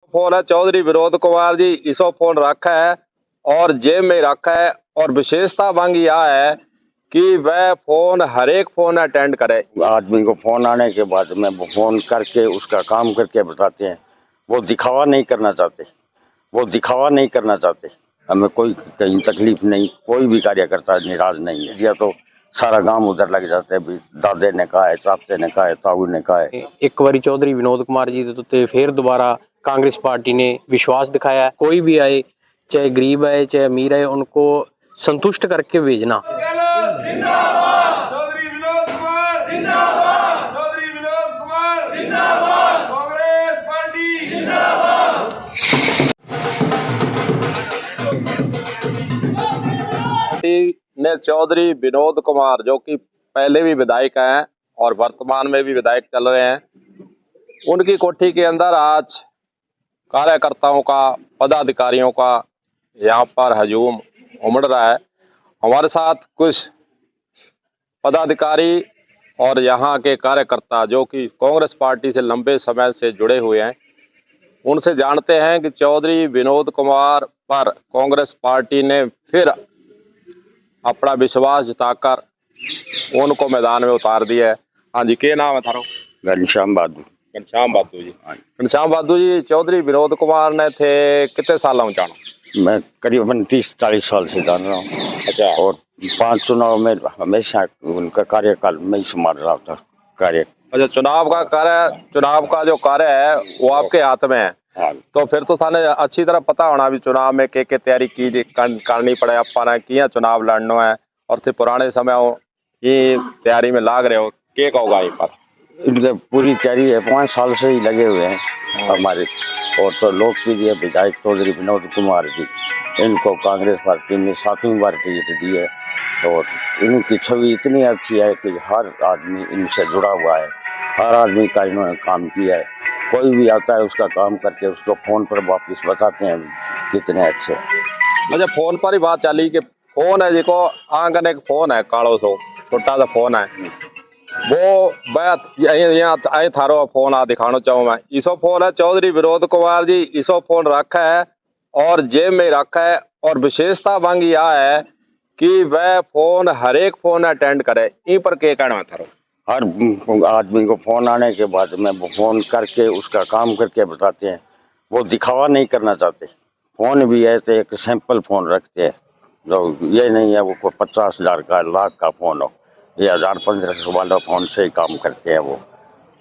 Phone है Chaudhary Vinod Kumar ji, इसो phone रखा है और जेब में रखा है। और विशेषता मांगी यह है कि वह फोन हर एक फोन अटेंड करे। आदमी को फोन आने के बाद में वो फोन करके उसका काम करके बताते हैं। वो दिखावा नहीं करना चाहते, वो दिखावा नहीं करना चाहते। हमें कोई कहीं तकलीफ नहीं, कोई भी कार्यकर्ता निराश नहीं है। या तो सारा गांव उधर लग जाते हैं, दादे ने कहा है, चाचे ने कहा है, ताऊ ने कहा है। एक बारी चौधरी विनोद कुमार जी तो फिर दोबारा कांग्रेस पार्टी ने विश्वास दिखाया है, कोई भी आए, चाहे गरीब आए चाहे अमीर आए, उनको संतुष्ट करके भेजना। ने चौधरी विनोद कुमार जो कि पहले भी विधायक हैं और वर्तमान में भी विधायक चल रहे हैं, उनकी कोठी के अंदर आज कार्यकर्ताओं का, पदाधिकारियों का यहाँ पर हजूम उमड़ रहा है। हमारे साथ कुछ पदाधिकारी और यहाँ के कार्यकर्ता जो कि कांग्रेस पार्टी से लंबे समय से जुड़े हुए हैं, उनसे जानते हैं कि चौधरी विनोद कुमार पर कांग्रेस पार्टी ने फिर अपना विश्वास जताकर उनको मैदान में उतार दिया है। हाँ जी, क्या नाम है थारो? घनश्याम बहादुर। घनश्याम बहादुर जी। घनश्याम बहादुर जी, चौधरी विनोद कुमार ने थे कितने साल में जाना? मैं करीबन 30-40 साल से जान रहा हूँ। अच्छा। और 5 चुनाव में हमेशा उनका कार्यकाल में ही संभाल रहा था कार्य। अच्छा, चुनाव का जो कार्य है वो आपके हाथ में है। हाँ। तो फिर तो थाने अच्छी तरह पता होना भी चुनाव में के तैयारी की करनी पड़े, अपना किया चुनाव लड़ना है और फिर पुराने समय ये तैयारी में लाग रहे हो, के कहोगा ये पर? इनके पूरी तैयारी है, 5 साल से ही लगे हुए हैं हमारे। और तो लोकप्रिय विधायक चौधरी विनोद कुमार जी, इनको कांग्रेस पार्टी ने 7वीं बार टिकट दी है और इनकी छवि इतनी अच्छी है कि हर आदमी इनसे जुड़ा हुआ है। हर आदमी का इन्होंने काम किया है। कोई भी आता है उसका काम करके उसको फोन पर वापस बताते हैं कितने अच्छे। अच्छा, फोन पर ही बात चली कि फोन है जिको आंगन एक फोन है, कालो सो छोटा सा फोन है, वो बात यहाँ थारो फोन आ दिखाना चाहूँ मैं। इसो फोन है चौधरी विनोद कुमार जी, इसो फोन रखा है और जेब में रखा है। और विशेषता मांगी यह है कि वह फोन हर एक फोन अटेंड करे। इन पर क्या कहना है थारो? हर आदमी को फोन आने के बाद में वो फोन करके उसका काम करके बताते हैं। वो दिखावा नहीं करना चाहते। फोन भी है तो एक सैंपल फोन रखते हैं, जो ये नहीं है वो कोई 50,000 का, लाख का फोन हो, ये 1000-1500 वाला फोन से ही काम करते हैं वो।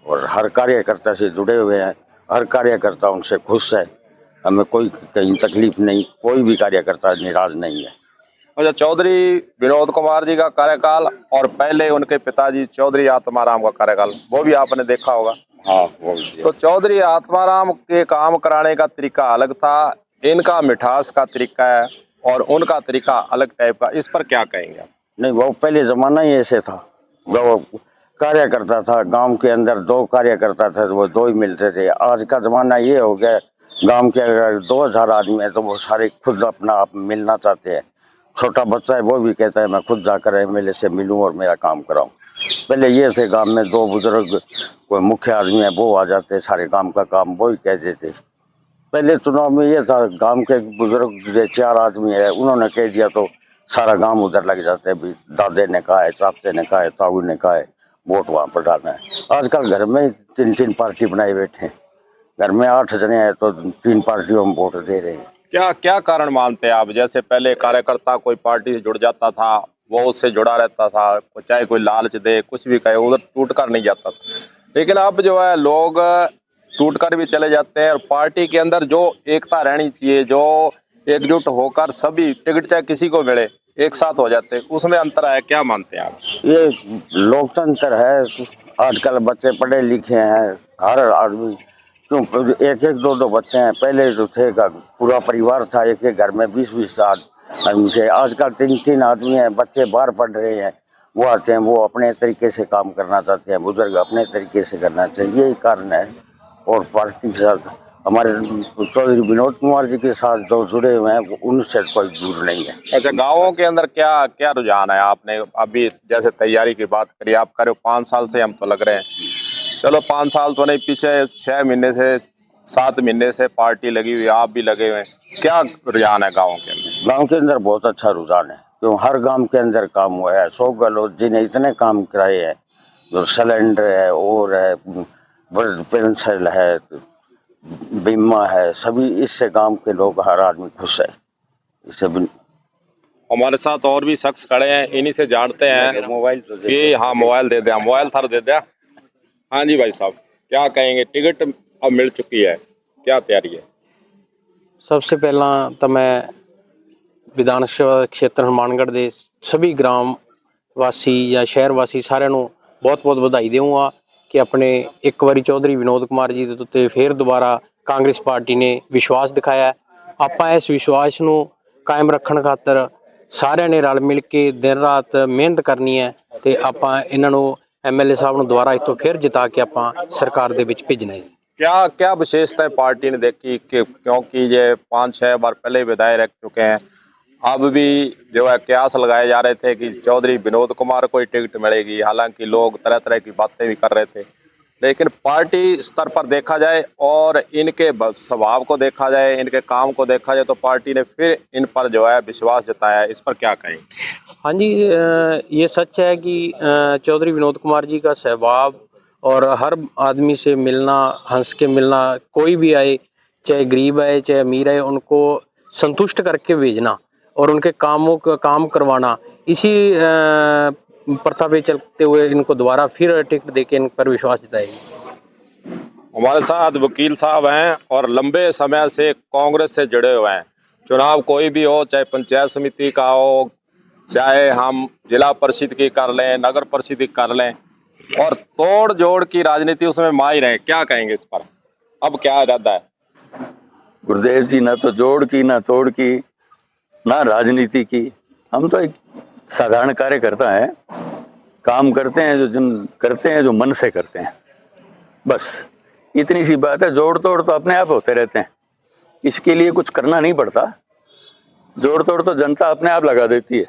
और हर कार्यकर्ता से जुड़े हुए हैं, हर कार्यकर्ता उनसे खुश है। हमें कोई कहीं तकलीफ नहीं, कोई भी कार्यकर्ता निराश नहीं है। अच्छा, चौधरी विनोद कुमार जी का कार्यकाल और पहले उनके पिताजी चौधरी आत्माराम का कार्यकाल वो भी आपने देखा होगा। हाँ, वो तो चौधरी आत्माराम के काम कराने का तरीका अलग था, इनका मिठास का तरीका है और उनका तरीका अलग टाइप का। इस पर क्या कहेंगे आप? नहीं, वो पहले जमाना ही ऐसे था। वो कार्यकर्ता था, गांव के अंदर 2 कार्यकर्ता थे तो वो 2 ही मिलते थे। आज का जमाना ये हो गया, गांव के अगर 2000 आदमी है तो वो सारे खुद अपना आप मिलना चाहते हैं। छोटा बच्चा है वो भी कहता है मैं खुद जाकर एमएलए से मिलूं और मेरा काम कराऊं। पहले ये थे, गांव में 2 बुजुर्ग, कोई मुख्य आदमी है वो आ जाते, सारे काम का काम वो ही कह देते। पहले चुनाव में ये था, गांव के बुजुर्ग जो 4 आदमी है उन्होंने कह दिया तो सारा गांव उधर लग जाता है, भी दादे ने कहा है, चाचे ने कहा है, ताऊ ने कहा है, वोट वहां पर डालना है। आजकल घर में 3-3 पार्टी बनाए बैठे हैं। घर में 8 जने हैं तो 3 पार्टियों में वोट दे रहे हैं। क्या क्या कारण मानते हैं आप? जैसे पहले कार्यकर्ता कोई पार्टी से जुड़ जाता था, वो उससे जुड़ा रहता था, चाहे कोई लालच दे कुछ भी कहे, उधर टूट कर नहीं जाता था। लेकिन अब जो है लोग टूट कर भी चले जाते हैं और पार्टी के अंदर जो एकता रहनी चाहिए, जो एकजुट होकर सभी टिकट चाहे किसी को मिले एक साथ हो जाते हैं, उसमें अंतर है। क्या मानते हैं आप? ये लोकतंत्र है। आजकल बच्चे पढ़े लिखे हैं, हर आदमी क्यों 1-1, 2-2 बच्चे हैं। पहले जो थे पूरा परिवार था, एक एक घर में 20-20 आदमी थे। आजकल 3-3 आदमी हैं। बच्चे बाहर पढ़ रहे हैं, वो आते हैं, वो अपने तरीके से काम करना चाहते हैं, बुजुर्ग अपने तरीके से करना चाहिए, यही कारण है। और पार्टी के साथ हमारे चौधरी विनोद कुमार जी के साथ जो जुड़े हुए हैं उनसे कोई दूर नहीं है। अच्छा, गाँवों के अंदर क्या क्या रुझान है? आपने अभी जैसे तैयारी की बात करी, आप करो 5 साल से हम तो लग रहे हैं, चलो 5 साल तो नहीं, पीछे 6 महीने से 7 महीने से पार्टी लगी हुई है, आप भी लगे हुए हैं, क्या रुझान है गाँव के अंदर? गांव के अंदर बहुत अच्छा रुझान है, क्यों हर गांव के अंदर काम हुआ है। अशोक गहलोत जी ने इतने काम कराए हैं, जो सिलेंडर है और है, ब्लड पेंशन है, बीमा है, सभी इससे गांव के लोग हर आदमी खुश है। इससे हमारे साथ और भी शख्स खड़े हैं, इन्हीं से जानते हैं मोबाइल तो कि हाँ मोबाइल दे दिया, मोबाइल थार दे दिया। हाँ जी भाई साहब, क्या कहेंगे? टिकट अब मिल चुकी है, क्या तैयारी है? सबसे पहला तो मैं विधान सभा क्षेत्र हनुमानगढ़ ਦੇ सभी ग्राम वासी या शहर वासी ਸਾਰਿਆਂ ਨੂੰ ਬਹੁਤ-ਬਹੁਤ ਵਧਾਈ ਦੇਵਾਂਗਾ ਕਿ ਆਪਣੇ ਇੱਕ ਵਾਰੀ ਚੌਧਰੀ ਵਿਨੋਦ ਕੁਮਾਰ ਜੀ ਦੇ ਉੱਤੇ ਫੇਰ ਦੁਬਾਰਾ ਕਾਂਗਰਸ ਪਾਰਟੀ ਨੇ ਵਿਸ਼ਵਾਸ ਦਿਖਾਇਆ। ਆਪਾਂ ਇਸ ਵਿਸ਼ਵਾਸ ਨੂੰ ਕਾਇਮ ਰੱਖਣ ਖਾਤਰ ਸਾਰਿਆਂ ਨੇ ਰਲ ਮਿਲ ਕੇ ਦਿਨ ਰਾਤ ਮਿਹਨਤ ਕਰਨੀ ਹੈ ਤੇ ਆਪਾਂ ਇਹਨਾਂ ਨੂੰ ਐਮਐਲਏ ਸਾਹਿਬ ਨੂੰ ਦੁਬਾਰਾ ਇੱਥੋਂ ਫਿਰ ਜਿਤਾ ਕੇ ਆਪਾਂ ਸਰਕਾਰ ਦੇ ਵਿੱਚ ਭੇਜਣਾ ਹੈ। क्या क्या विशेषताएं पार्टी ने देखी कि क्योंकि ये 5-6 बार पहले विधायक रह चुके हैं, अब भी जो है कयास लगाए जा रहे थे कि चौधरी विनोद कुमार को ही टिकट मिलेगी, हालांकि लोग तरह तरह की बातें भी कर रहे थे, लेकिन पार्टी स्तर पर देखा जाए और इनके स्वभाव को देखा जाए, इनके काम को देखा जाए, तो पार्टी ने फिर इन पर जो है विश्वास जताया है। इस पर क्या कहें? हाँ जी, ये सच है कि चौधरी विनोद कुमार जी का स्वभाव और हर आदमी से मिलना, हंस के मिलना, कोई भी आए चाहे गरीब आए चाहे अमीर आए, उनको संतुष्ट करके भेजना और उनके कामों का काम करवाना, इसी प्रथा पे चलते हुए इनको दोबारा फिर टिकट देके इन पर विश्वास जताएगी। हमारे साथ वकील साहब हैं और लंबे समय से कांग्रेस से जुड़े हुए हैं। चुनाव कोई भी हो, चाहे पंचायत समिति का हो, चाहे हम जिला परिषद की कर लें, नगर परिषद की कर लें, और तोड़ जोड़ की राजनीति उसमें माहिर है, क्या कहेंगे इस पर? अब क्या इरादा है? गुरुदेव जी, ना तो जोड़ की ना तोड़ की ना राजनीति की, हम तो एक साधारण कार्यकर्ता हैं, काम करते हैं करते हैं जो मन से करते हैं, बस इतनी सी बात है। जोड़ तोड़ तो अपने आप होते रहते हैं, इसके लिए कुछ करना नहीं पड़ता। जोड़ तोड़ तो जनता अपने आप लगा देती है।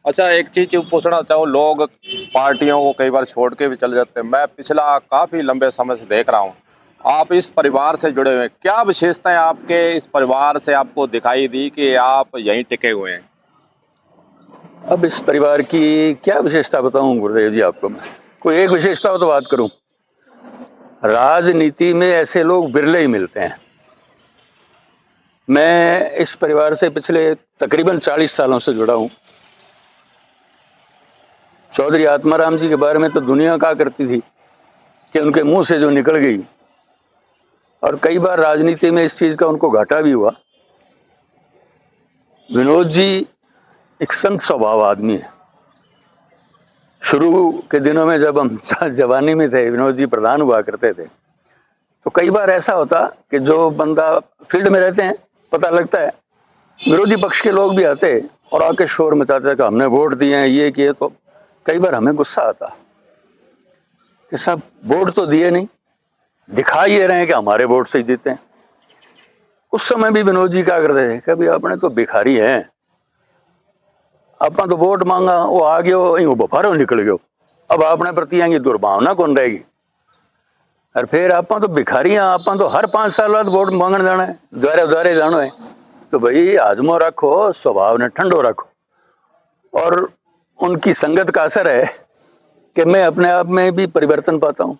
अच्छा, एक चीज पूछना चाहूँ, लोग पार्टियों को कई बार छोड़ के भी चले जाते हैं। मैं पिछला काफी लंबे समय से देख रहा हूँ, आप इस परिवार से जुड़े हुए हैं, क्या विशेषताएं आपके इस परिवार से आपको दिखाई दी कि आप यहीं टिके हुए हैं? अब इस परिवार की क्या विशेषता बताऊं गुरुदेव जी आपको? मैं कोई एक विशेषता हो तो बात करूं। राजनीति में ऐसे लोग बिरले ही मिलते हैं। मैं इस परिवार से पिछले तकरीबन 40 सालों से जुड़ा हूं। चौधरी आत्माराम जी के बारे में तो दुनिया क्या करती थी कि उनके मुंह से जो निकल गई, और कई बार राजनीति में इस चीज का उनको घाटा भी हुआ। विनोद जी एक संत स्वभाव आदमी है। शुरू के दिनों में जब हम जवानी में थे, विनोद जी प्रधान हुआ करते थे, तो कई बार ऐसा होता कि जो बंदा फील्ड में रहते हैं, पता लगता है विरोधी पक्ष के लोग भी आते और आके शोर मचाते कि हमने वोट दिए हैं, ये किए। तो कई बार हमें गुस्सा आता कि साहब वोट तो दिए नहीं, दिखा ये रहे हैं कि हमारे वोट से ही जीते हैं। उस समय भी विनोद जी क्या करते थे, कभी अपने तो भिखारी हैं, अपन तो वोट मांगा, वो आ गयो, वो बफारो निकल गयो, अब आपने प्रति आएंगी दुर्भावना कौन रहेगी। और फिर अपन तो भिखारी हैं, अपन तो हर 5 साल बाद वोट मांगने जाना है, द्वारे द्वारे जाना है। तो भाई आजमो रखो, स्वभाव ने ठंडो रखो। और उनकी संगत का असर है कि मैं अपने आप में भी परिवर्तन पाता हूं।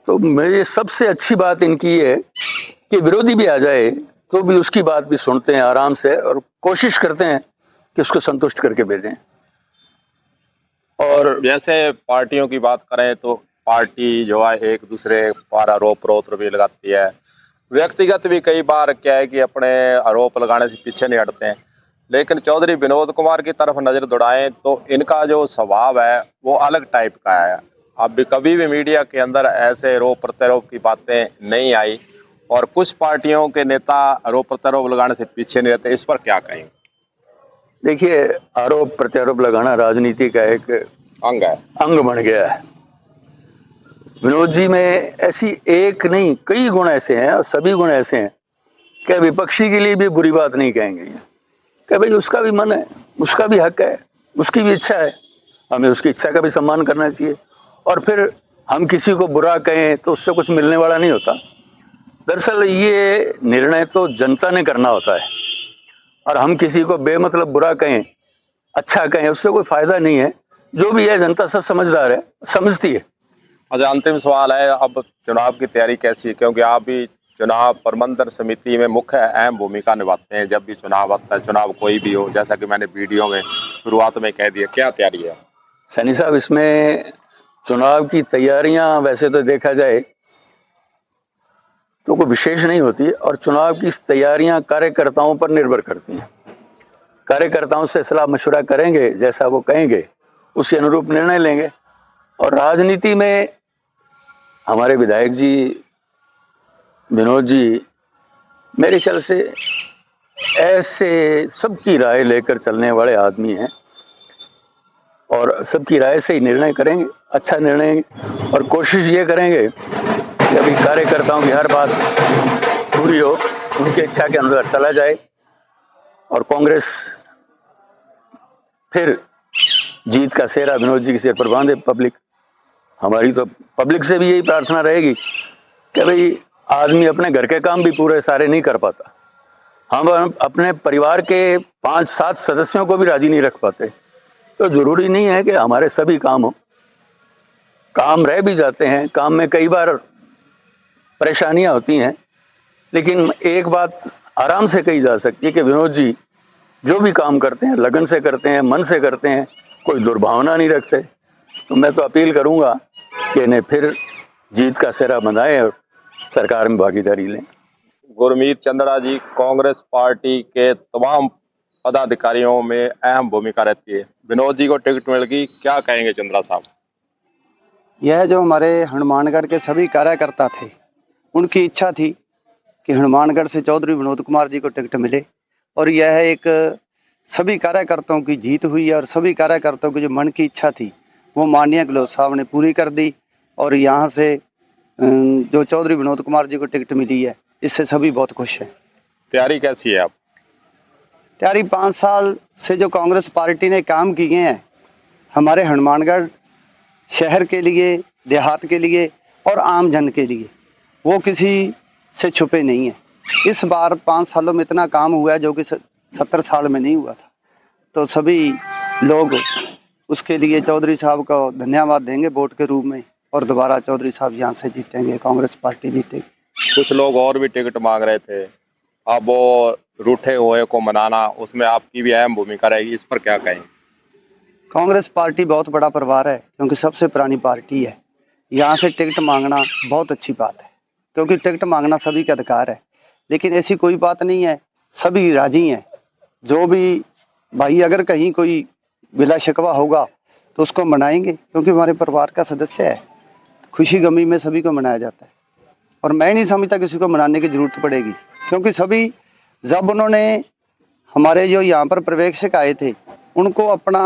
तो मेरी सबसे अच्छी बात इनकी है कि विरोधी भी आ जाए तो भी उसकी बात भी सुनते हैं आराम से, और कोशिश करते हैं कि उसको संतुष्ट करके भेजें। और जैसे पार्टियों की बात करें तो पार्टी जो है एक दूसरे पर आरोप प्रत्यारोप भी लगाती है, व्यक्तिगत भी कई बार क्या है कि अपने आरोप लगाने से पीछे नहीं हटते हैं, लेकिन चौधरी विनोद कुमार की तरफ नजर दौड़ाएं तो इनका जो स्वभाव है वो अलग टाइप का है। अब भी कभी भी मीडिया के अंदर ऐसे आरोप प्रत्यारोप की बातें नहीं आई, और कुछ पार्टियों के नेता आरोप प्रत्यारोप लगाने से पीछे नहीं रहते, इस पर क्या कहेंगे? देखिए, आरोप प्रत्यारोप लगाना राजनीति का एक अंग बन गया है। विनोद जी में ऐसी एक नहीं कई गुण ऐसे हैं, और सभी गुण ऐसे हैं कि विपक्षी के लिए भी बुरी बात नहीं कहेंगे कि भाई उसका भी मन है, उसका भी हक है, उसकी भी इच्छा है, हमें उसकी इच्छा का भी सम्मान करना चाहिए। और फिर हम किसी को बुरा कहें तो उससे कुछ मिलने वाला नहीं होता। दरअसल ये निर्णय तो जनता ने करना होता है, और हम किसी को बेमतलब बुरा कहें, अच्छा कहें, उससे कोई फायदा नहीं है। जो भी है जनता सब समझदार है, समझती है। अच्छा, अंतिम सवाल है, अब चुनाव की तैयारी कैसी है? क्योंकि आप भी चुनाव प्रबंधन समिति में मुख्य अहम भूमिका निभाते हैं। जब भी चुनाव आता है, चुनाव कोई भी हो, जैसा कि मैंने वीडियो में शुरुआत में कह दिया, क्या तैयारी है? सैनी साहब, इसमें चुनाव की तैयारियां वैसे तो देखा जाए तो कोई विशेष नहीं होती है, और चुनाव की तैयारियां कार्यकर्ताओं पर निर्भर करती हैं। कार्यकर्ताओं से सलाह मशवरा करेंगे, जैसा वो कहेंगे उसी अनुरूप निर्णय लेंगे। और राजनीति में हमारे विधायक जी विनोद जी मेरे ख्याल से ऐसे सबकी राय लेकर चलने वाले आदमी हैं, और सबकी राय से ही निर्णय करेंगे, अच्छा निर्णय। और कोशिश ये करेंगे कि अभी कार्यकर्ताओं की हर बात पूरी हो, उनकी इच्छा के अंदर चला जाए, और कांग्रेस फिर जीत का सेहरा विनोद जी के सिर पर बांधे पब्लिक। हमारी तो पब्लिक से भी यही प्रार्थना रहेगी कि भाई आदमी अपने घर के काम भी पूरे सारे नहीं कर पाता, हम अपने परिवार के 5-7 सदस्यों को भी राजी नहीं रख पाते, तो जरूरी नहीं है कि हमारे सभी काम हो। काम रह भी जाते हैं, काम में कई बार परेशानियां होती हैं, लेकिन एक बात आराम से कही जा सकती है कि विनोद जी जो भी काम करते हैं लगन से करते हैं, मन से करते हैं, कोई दुर्भावना नहीं रखते। तो मैं तो अपील करूंगा कि इन्हें फिर जीत का सेहरा बनाएं और सरकार में भागीदारी लें। गुरमीत चंद्रा जी, कांग्रेस पार्टी के तमाम पदाधिकारियों में अहम भूमिका रहती है। विनोद जी को टिकट मिल गई, क्या कहेंगे चंद्रा साहब? यह जो हमारे हनुमानगढ़ के सभी कार्यकर्ता थे, उनकी इच्छा थी कि हनुमानगढ़ से चौधरी विनोद कुमार जी को टिकट मिले, और यह एक सभी कार्यकर्ताओं की जीत हुई है। और सभी कार्यकर्ताओं की जो मन की इच्छा थी वो माननीय गहलोत साहब ने पूरी कर दी, और यहाँ से जो चौधरी विनोद कुमार जी को टिकट मिली है, इससे सभी बहुत खुश हैं। तैयारी कैसी है आप? तैयारी 5 साल से जो कांग्रेस पार्टी ने काम किए हैं हमारे हनुमानगढ़ शहर के लिए, देहात के लिए और आम जन के लिए, वो किसी से छुपे नहीं है। इस बार 5 सालों में इतना काम हुआ है जो कि 70 साल में नहीं हुआ था। तो सभी लोग उसके लिए चौधरी साहब का धन्यवाद देंगे वोट के रूप में, और दोबारा चौधरी साहब यहाँ से जीतेंगे, कांग्रेस पार्टी जीतेगी। कुछ लोग और भी टिकट मांग रहे थे, अब वो रूठे हुए को मनाना, उसमें आपकी भी अहम भूमिका रहेगी, इस पर क्या कहें? कांग्रेस पार्टी बहुत बड़ा परिवार है, क्योंकि सबसे पुरानी पार्टी है। यहाँ से टिकट मांगना बहुत अच्छी बात है, क्योंकि टिकट मांगना सभी का अधिकार है। लेकिन ऐसी कोई बात नहीं है, सभी राजी हैं। जो भी भाई अगर कहीं कोई गिला शिकवा होगा तो उसको मनाएंगे, क्योंकि हमारे परिवार का सदस्य है। खुशी गमी में सभी को मनाया जाता है, और मैं नहीं समझता किसी को मनाने की जरूरत पड़ेगी, क्योंकि सभी जब उन्होंने हमारे जो यहाँ पर पर्यवेक्षक आए थे उनको अपना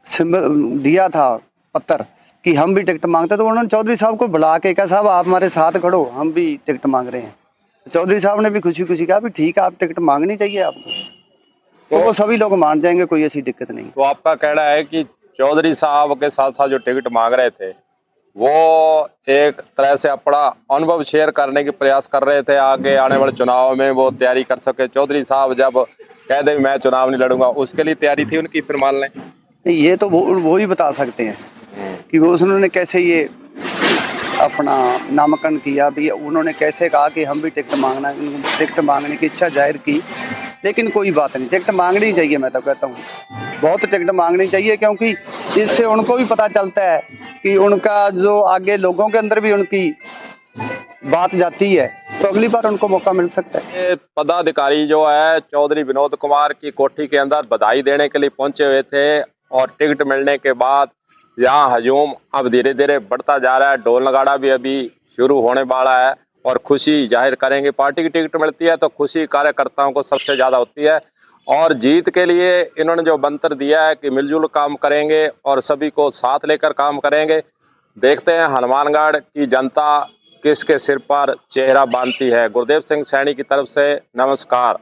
सिंबल दिया था, पत्र, कि हम भी टिकट मांगते, तो उन्होंने चौधरी साहब को बुला के कहा, साहब आप हमारे साथ खड़ो, हम भी टिकट मांग रहे हैं। चौधरी साहब ने भी खुशी खुशी कहा भी ठीक है, आप टिकट मांगनी चाहिए आपको, तो वो सभी लोग मान जाएंगे, कोई ऐसी दिक्कत नहीं। तो आपका कहना है कि चौधरी साहब के साथ साथ जो टिकट मांग रहे थे वो एक तरह से अपना अनुभव शेयर करने की प्रयास कर रहे थे, आगे आने वाले चुनाव में वो तैयारी कर सके। चौधरी साहब जब कह दे मैं चुनाव नहीं लड़ूंगा, उसके लिए तैयारी थी उनकी, फिर मान लें? ये तो वो ही बता सकते हैं कि वो उन्होंने कैसे ये अपना नामांकन किया भी, उन्होंने कैसे कहा कि हम भी टिकट मांगने की इच्छा जाहिर की। लेकिन कोई बात नहीं, टिकट मांगनी चाहिए। मैं तो कहता हूँ बहुत टिकट मांगनी चाहिए, क्योंकि इससे उनको भी पता चलता है कि उनका जो आगे लोगों के अंदर भी उनकी बात जाती है, तो अगली बार उनको मौका मिल सकता है। ये पदाधिकारी जो है चौधरी विनोद कुमार की कोठी के अंदर बधाई देने के लिए पहुंचे हुए थे, और टिकट मिलने के बाद यहाँ हजूम अब धीरे धीरे बढ़ता जा रहा है। ढोल नगाड़ा भी अभी शुरू होने वाला है, और खुशी जाहिर करेंगे। पार्टी की टिकट मिलती है तो खुशी कार्यकर्ताओं को सबसे ज्यादा होती है, और जीत के लिए इन्होंने जो मंत्र दिया है कि मिलजुल काम करेंगे और सभी को साथ लेकर काम करेंगे। देखते हैं हनुमानगढ़ की जनता किसके सिर पर चेहरा बांधती है। गुरदेव सिंह सैनी की तरफ से नमस्कार।